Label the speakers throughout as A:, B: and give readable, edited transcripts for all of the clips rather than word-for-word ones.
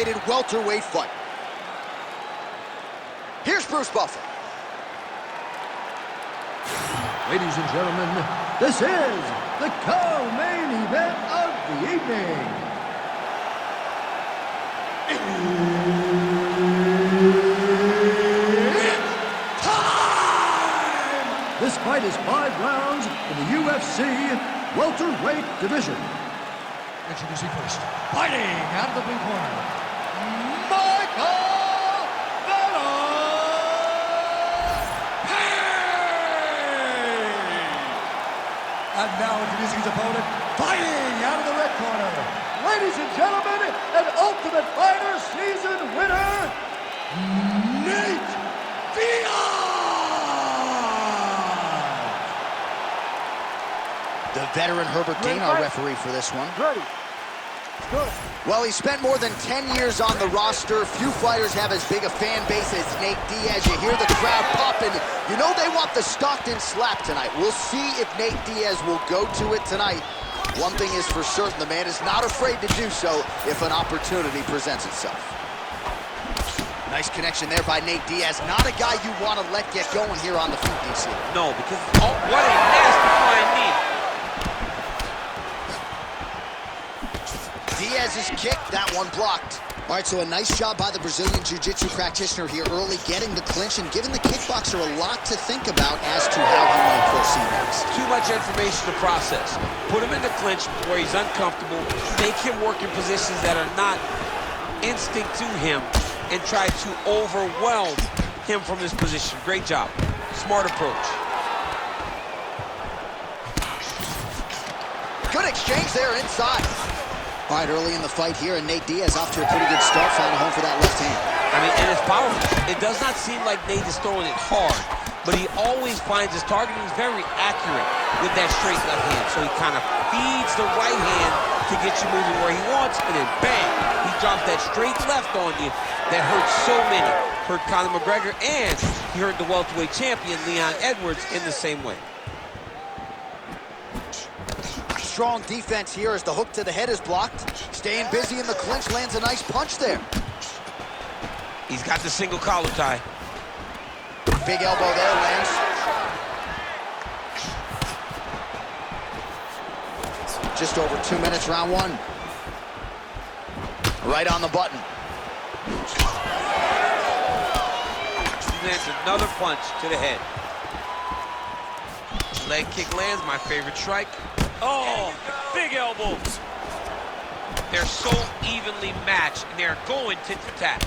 A: anticipated welterweight fight. Here's Bruce Buffer.
B: Ladies and gentlemen, this is the co-main event of the evening. It's time! This fight is 5 rounds in the UFC welterweight division. Introducing first, fighting out of the blue corner, Michael Venom! And now introducing his opponent, fighting out of the red corner. Ladies and gentlemen, an Ultimate Fighter season winner, Nate Diaz!
A: The veteran Herbert Dane, our referee for this one.
B: Ready. Good.
A: Well, he spent more than 10 years on the roster. Few fighters have as big a fan base as Nate Diaz. You hear the crowd popping. You know they want the Stockton slap tonight. We'll see if Nate Diaz will go to it tonight. One thing is for certain, the man is not afraid to do so if an opportunity presents itself. Nice connection there by Nate Diaz. Not a guy you want to let get going here on the feet, DC.
C: No, because what a nasty flying knee.
A: Diaz's kick, that one blocked. All right, so a nice job by the Brazilian Jiu-Jitsu practitioner here early, getting the clinch and giving the kickboxer a lot to think about as to how he may proceed next.
C: Too much information to process. Put him in the clinch where he's uncomfortable, make him work in positions that are not instinct to him, and try to overwhelm him from this position. Great job. Smart approach.
A: Good exchange there inside. All right, early in the fight here, and Nate Diaz off to a pretty good start, finding home for that left hand.
C: I mean, and it's powerful. It does not seem like Nate is throwing it hard, but he always finds his targeting is very accurate with that straight left hand. So he kind of feeds the right hand to get you moving where he wants, and then bang, he drops that straight left on you that hurts so many. Hurt Conor McGregor, and he hurt the welterweight champion, Leon Edwards, in the same way.
A: Strong defense here as the hook to the head is blocked. Staying busy in the clinch, lands a nice punch there.
C: He's got the single collar tie.
A: Big elbow there, lands. Just over 2 minutes, round one. Right on the button.
C: He lands another punch to the head. Leg kick lands, my favorite strike. Oh, big elbows. They're so evenly matched, and they're going tit for tat.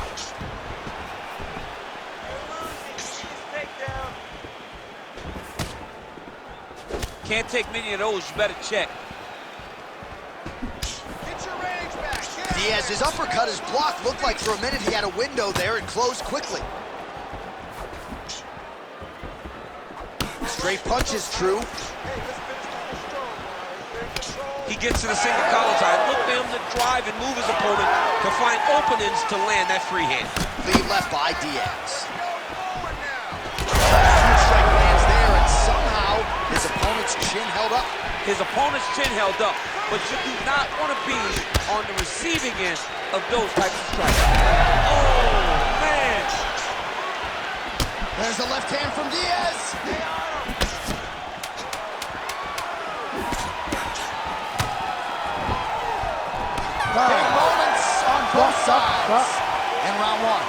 C: Can't take many of those, you better check.
A: Get your range back. Diaz's uppercut is blocked. Looked like for a minute he had a window there and closed quickly. Straight punch is true.
C: He gets to the single collar tie. Look for him to drive and move his opponent to find openings to land that free hand.
A: Lead left by Diaz. Huge strike lands there, and somehow his opponent's chin held up.
C: His opponent's chin held up, but you do not want to be on the receiving end of those types of strikes. Oh, man.
A: There's the left hand from Diaz. Big moments on both sides in round one.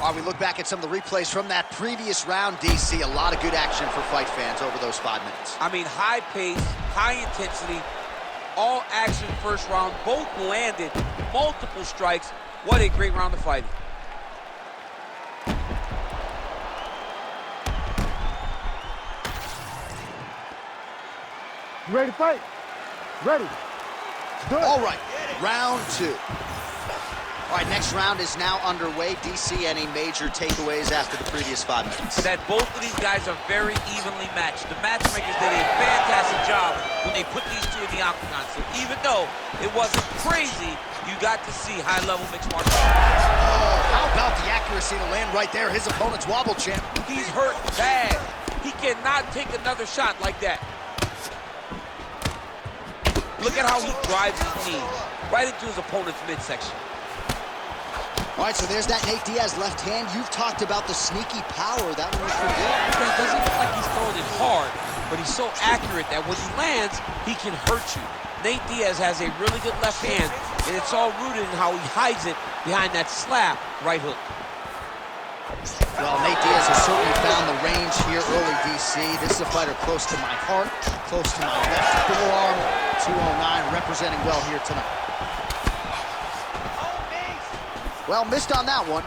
A: While we look back at some of the replays from that previous round, DC, a lot of good action for fight fans over those 5 minutes.
C: I mean, high pace, high intensity, all action first round, both landed multiple strikes. What a great round of fighting.
B: You ready to fight? Ready. Good.
A: All right, round two. All right, next round is now underway. DC, any major takeaways after the previous 5 minutes?
C: That both of these guys are very evenly matched. The matchmakers did a fantastic job when they put these two in the octagon. So even though it wasn't crazy, you got to see high-level mixed martial arts.
A: Oh, how about the accuracy to land right there? His opponent's wobble champ.
C: He's hurt bad. He cannot take another shot like that. Look at how he drives his knee right into his opponent's midsection.
A: All right, so there's that Nate Diaz left hand. You've talked about the sneaky power. That one was for good.
C: It doesn't look like he's throwing it hard, but he's so accurate that when he lands, he can hurt you. Nate Diaz has a really good left hand, and it's all rooted in how he hides it behind that slap right hook.
A: Well, Nate Diaz has certainly found the range here early, DC. This is a fighter close to my heart, close to my left forearm. 209 representing well here tonight. Well, missed on that one.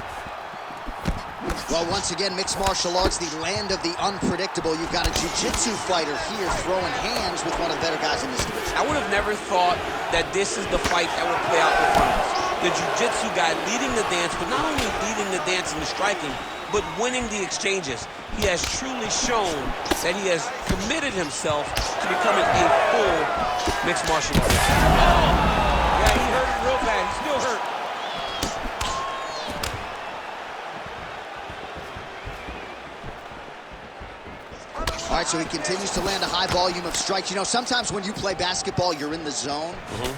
A: Well, once again, mixed martial arts, the land of the unpredictable. You've got a jiu-jitsu fighter here throwing hands with one of the better guys in this division.
C: I would have never thought that this is the fight that would play out in front of us. The jiu-jitsu guy leading the dance, but not only leading the dance in the striking, but winning the exchanges. He has truly shown that he has committed himself to becoming a full mixed martial artist. Oh, yeah, he hurt him real bad. He's still hurt.
A: All right, so he continues to land a high volume of strikes. You know, sometimes when you play basketball, you're in the zone.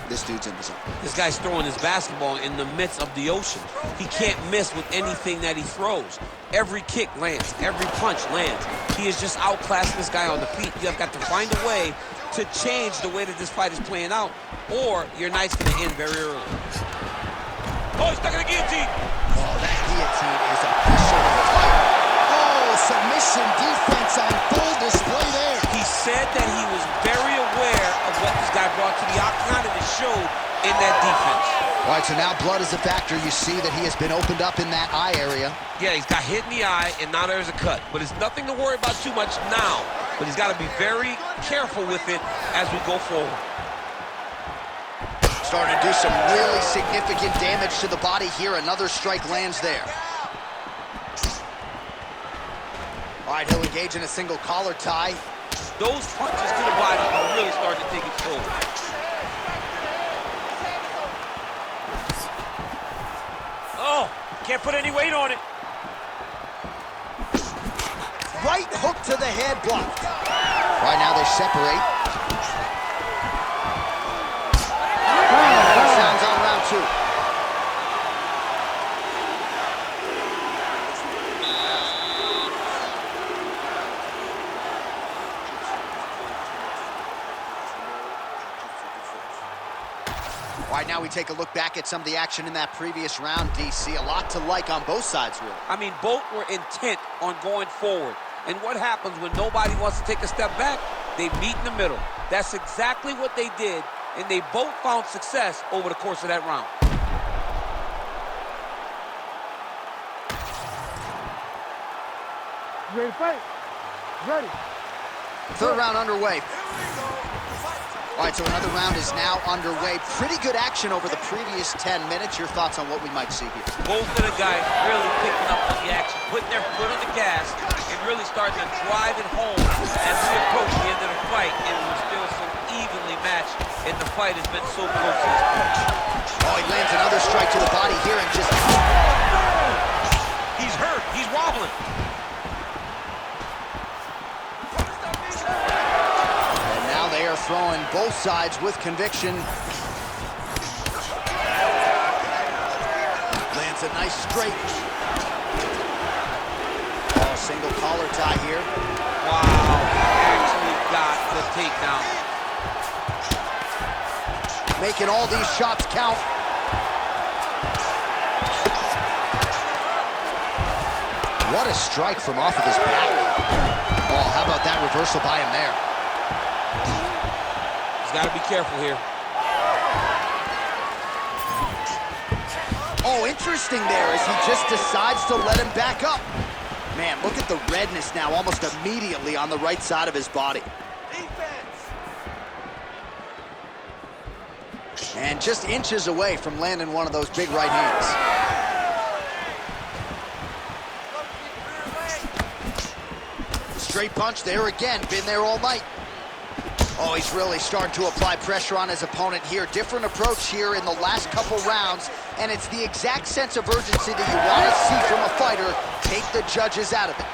A: This dude's in the zone.
C: This guy's throwing his basketball in the midst of the ocean. He can't miss with anything that he throws. Every kick lands. Every punch lands. He is just outclassing this guy on the feet. You have got to find a way to change the way that this fight is playing out, or your night's going to end very early. Oh, he's stuck in the guillotine.
A: Oh, that guillotine is officially tight. Oh, submission defense on full display there.
C: He said that he was very aware of what this guy brought to the octagon, and it showed in that defense.
A: All right, so now blood is a factor. You see that he has been opened up in that eye area.
C: Yeah, he's got hit in the eye, and now there's a cut. But it's nothing to worry about too much now. But he's got to be very careful with it as we go forward.
A: Starting to do some really significant damage to the body here. Another strike lands there. All right, he'll engage in a single collar tie.
C: Those punches to the body are really starting to take it forward. Oh, can't put any weight on it.
A: Right hook to the head, blocked. Right now they separate. Sounds on round two. All right, now we take a look back at some of the action in that previous round, DC. A lot to like on both sides, really.
C: I mean, both were intent on going forward. And what happens when nobody wants to take a step back? They meet in the middle. That's exactly what they did, and they both found success over the course of that round.
B: You ready to fight? Ready.
A: Third round underway. All right, so another round is now underway. Pretty good action over the previous 10 minutes. Your thoughts on what we might see here?
C: Both of the guys really picking up on the action, putting their foot on the gas, and really starting to drive it home as we approach the end of the fight, and we're still so evenly matched, and the fight has been so close to this point.
A: Oh, he lands another strike to the body here and just...
C: He's hurt. He's wobbling.
A: And now they are throwing both sides with conviction. Lands a nice straight. Oh, single collar tie here.
C: Wow, actually got the takedown.
A: Making all these shots count. What a strike from off of his back. Oh, how about that reversal by him there?
C: He's got to be careful here.
A: Oh, interesting there as he just decides to let him back up. Man, look at the redness now almost immediately on the right side of his body. And just inches away from landing one of those big right hands. Straight punch there again, been there all night. Oh, he's really starting to apply pressure on his opponent here. Different approach here in the last couple rounds, and it's the exact sense of urgency that you want to see from a fighter. Take the judges out of it.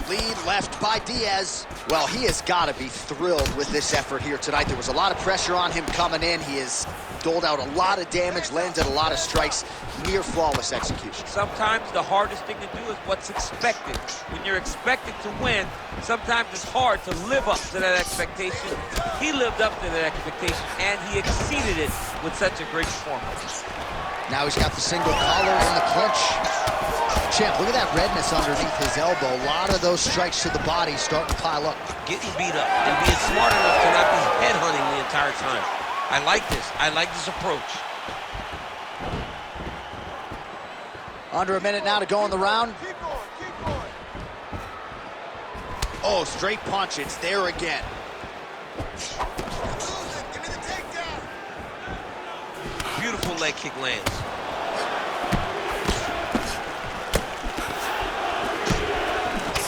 A: Lead left by Diaz. Well, he has got to be thrilled with this effort here tonight. There was a lot of pressure on him coming in. He has doled out a lot of damage, landed a lot of strikes, near flawless execution.
C: Sometimes the hardest thing to do is what's expected. When you're expected to win, sometimes it's hard to live up to that expectation. He lived up to that expectation, and he exceeded it with such a great performance.
A: Now he's got the single collar and the clinch. Champ, look at that redness underneath his elbow. A lot of those strikes to the body starting to pile up.
C: Getting beat up and being smart enough to not be headhunting the entire time. I like this. I like this approach.
A: Under a minute now to go in the round.
B: Keep going.
A: Oh, straight punch. It's there again.
B: Give me the takedown.
C: Beautiful leg kick lands.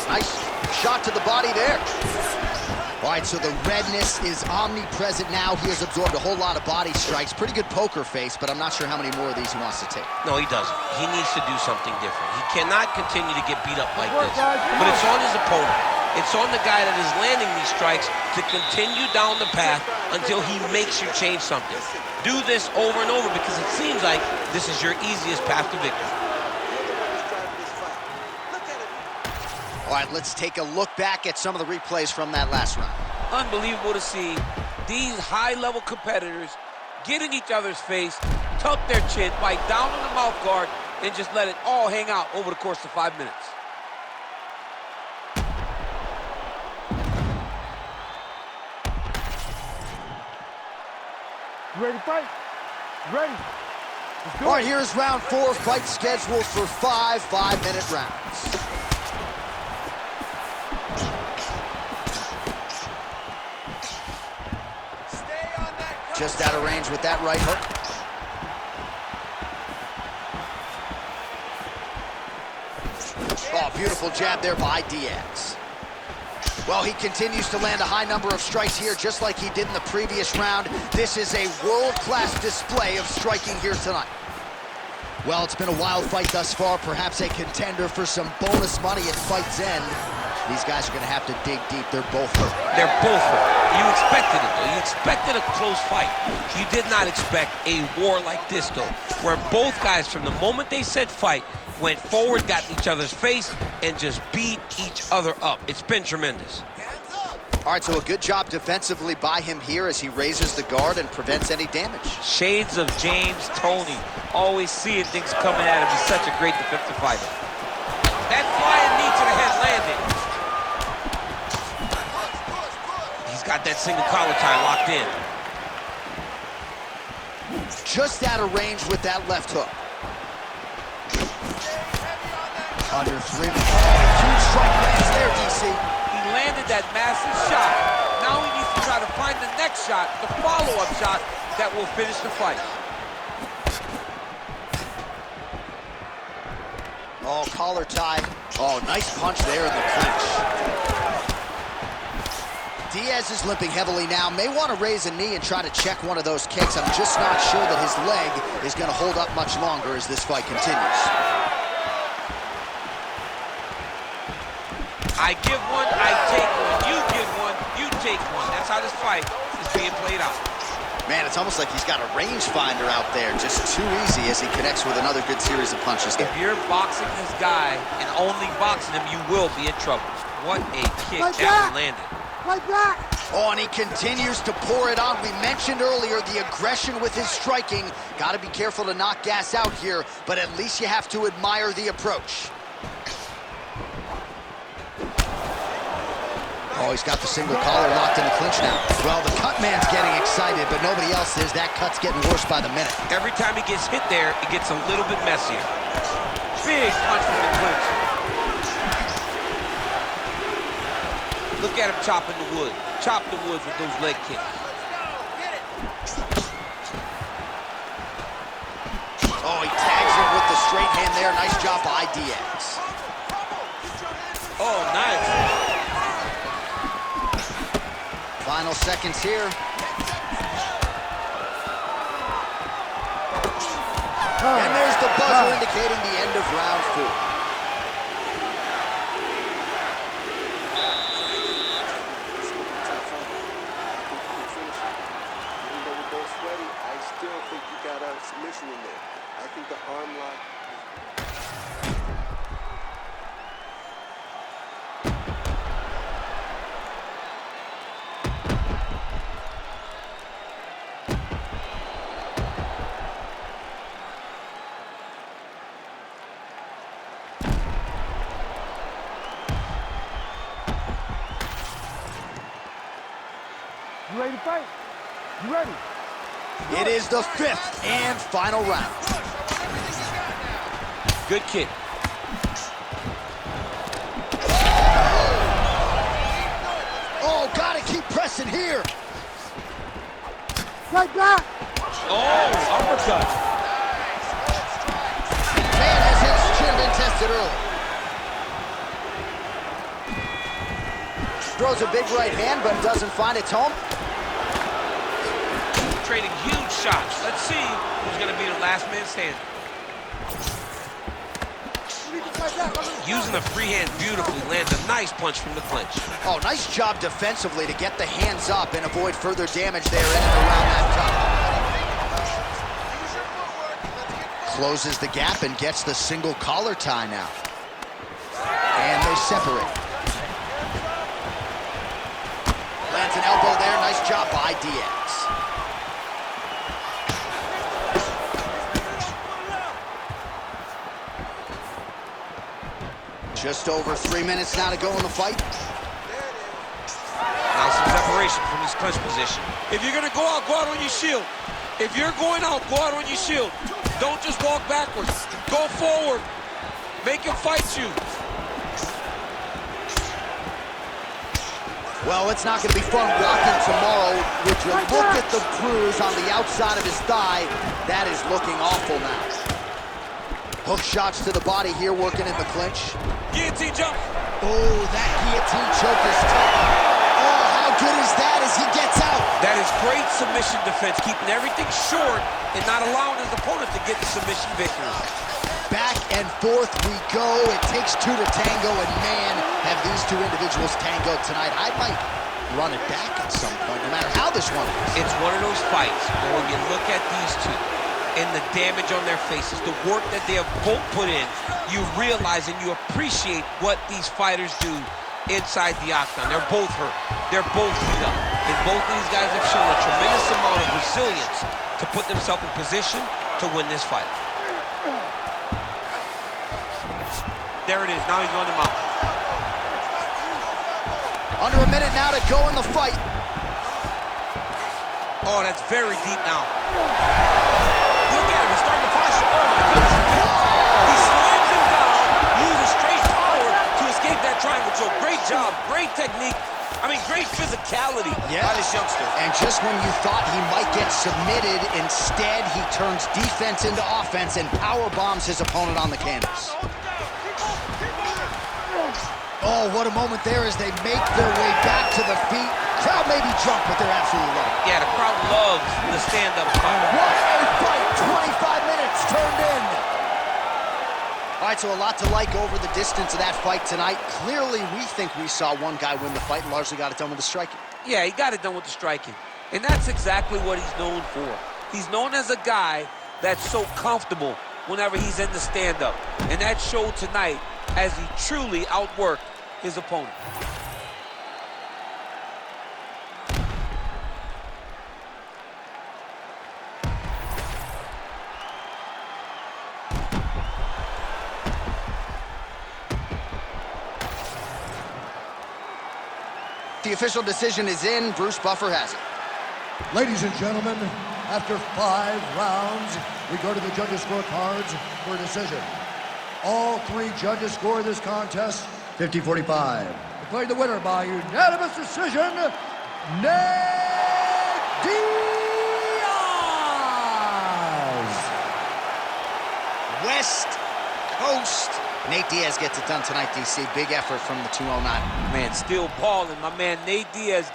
A: Nice shot to the body there. All right, so the redness is omnipresent now. He has absorbed a whole lot of body strikes. Pretty good poker face, but I'm not sure how many more of these he wants to take.
C: No, he doesn't. He needs to do something different. He cannot continue to get beat up like this. But it's on his opponent. It's on the guy that is landing these strikes to continue down the path until he makes you change something. Do this over and over because it seems like this is your easiest path to victory.
A: All right, let's take a look back at some of the replays from that last round.
C: Unbelievable to see these high-level competitors get in each other's face, tuck their chin, bite down on the mouth guard, and just let it all hang out over the course of 5 minutes.
B: You ready to fight? Ready.
A: All right, here's round 4. Fight scheduled for 5 5-minute rounds. Just out of range with that right hook. Oh, beautiful jab there by Diaz. Well, he continues to land a high number of strikes here, just like he did in the previous round. This is a world-class display of striking here tonight. Well, it's been a wild fight thus far, perhaps a contender for some bonus money at fight's end. These guys are going to have to dig deep. They're both hurt.
C: They're both hurt. You expected it, though. You expected a close fight. You did not expect a war like this, though, where both guys, from the moment they said fight, went forward, got in each other's face, and just beat each other up. It's been tremendous.
A: All right, so a good job defensively by him here as he raises the guard and prevents any damage.
C: Shades of James Toney. Always seeing things coming at him. He's such a great defensive fighter. That flying knee to the head landed. Got that single collar tie locked in.
A: Just out of range with that left hook. Under 3. Oh, huge strike lands there, DC.
C: He landed that massive shot. Now he needs to try to find the next shot, the follow-up shot that will finish the fight.
A: Oh, collar tie. Oh, nice punch there in the clinch. Diaz is limping heavily now, may want to raise a knee and try to check one of those kicks. I'm just not sure that his leg is going to hold up much longer as this fight continues.
C: I give one, I take one. You give one, you take one. That's how this fight is being played out.
A: Man, it's almost like he's got a rangefinder out there, just too easy as he connects with another good series of punches there.
C: If you're boxing this guy and only boxing him, you will be in trouble. What a kick that one landed.
B: Like that.
A: Oh, and he continues to pour it on. We mentioned earlier the aggression with his striking. Got to be careful to not gas out here, but at least you have to admire the approach. Oh, he's got the single collar locked in the clinch now. Well, the cut man's getting excited, but nobody else is. That cut's getting worse by the minute.
C: Every time he gets hit there, it gets a little bit messier. Big punch from the clinch. Look at him chopping the wood. Chop the wood with those leg kicks.
A: Oh, he tags him with the straight hand there. Nice job by Diaz.
C: Oh, nice.
A: Final seconds here. And there's the buzzer indicating the end of round 4.
D: Submission in there. I think the arm lock.
B: You ready to fight? You ready?
A: It is the 5th and final round.
C: Good kick.
A: Oh, gotta keep pressing here.
B: Right back.
C: Oh, uppercut.
A: Man, has his chin been tested early. Throws a big right hand, but doesn't find its home.
C: Trading huge shots. Let's see who's going to be the last man standing. Using the free hand beautifully, lands a nice punch from the clinch.
A: Oh, nice job defensively to get the hands up and avoid further damage there in and around that top. Closes the gap and gets the single collar tie now. And they separate. Lands an elbow there. Nice job by Diaz. Just over 3 minutes now to go in the fight.
C: Now some separation from his clinch position. If you're going to go out on your shield. If you're going out, go out on your shield. Don't just walk backwards. Go forward. Make him fight you.
A: Well, it's not going to be fun walking tomorrow. Would you look at the bruise on the outside of his thigh? That is looking awful now. Hook shots to the body here, working in the clinch.
C: Guillotine jump.
A: Oh, that guillotine choke is tough. Oh, how good is that as he gets out?
C: That is great submission defense, keeping everything short and not allowing his opponent to get the submission victory.
A: Back and forth we go. It takes 2 to tango, and man, have these 2 individuals tangoed tonight. I might run it back at some point, no matter how this one is.
C: It's one of those fights where when you look at these 2, and the damage on their faces, the work that they have both put in, you realize and you appreciate what these fighters do inside the octagon. They're both hurt. They're both beat up. And both of these guys have shown a tremendous amount of resilience to put themselves in position to win this fight. There it is. Now he's on him out.
A: Under a minute now to go in the fight.
C: Oh, that's very deep now. Look at him, he's starting to posture. Oh my goodness. He slams him down, uses straight power to escape that triangle choke. Great job, great technique. I mean, great physicality by this youngster.
A: And just when you thought he might get submitted, instead he turns defense into offense and power bombs his opponent on the canvas. Oh, what a moment there as they make their way back to the feet. Crowd may be drunk, but they're absolutely loving it.
C: Yeah, the crowd loves the stand-up fight.
A: What a fight! 25 minutes turned in. All right, so a lot to like over the distance of that fight tonight. Clearly, we think we saw one guy win the fight and largely got it done with the striking.
C: Yeah, he got it done with the striking. And that's exactly what he's known for. He's known as a guy that's so comfortable whenever he's in the stand-up. And that showed tonight as he truly outworked his opponent.
A: The official decision is in. Bruce Buffer has it.
B: Ladies and gentlemen, after 5 rounds, we go to the judges' scorecards for a decision. All 3 judges score this contest 50-45. declaring the winner by unanimous decision, Nate Diaz.
A: West Coast. Nate Diaz gets it done tonight, DC. Big effort from the 209.
C: Man, still balling. My man Nate Diaz